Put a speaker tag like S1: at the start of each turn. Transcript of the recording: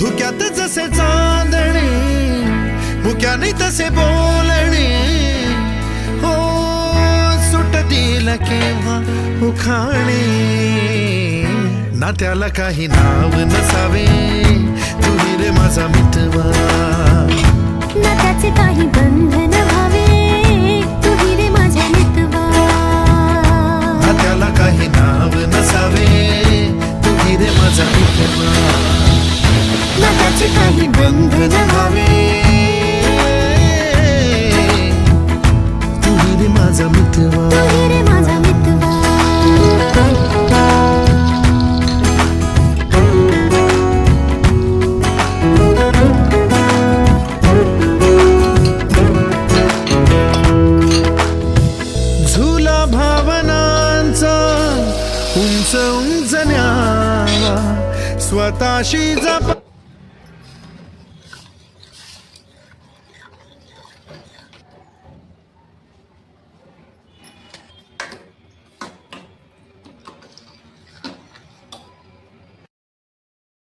S1: धुक्यात जसे चांदणे मुक्याने तसे बोलणे हो सुटतील केव्हा उखाणे ना त्याला काही नाव नसावे तू रे माझा मितवा
S2: ना त्याचे काही बंधन व्हावे तू रे माझ्या मितवा
S1: ना त्याला काही नाव नसावे तू रे माझा मितवा
S2: ना त्याचे काही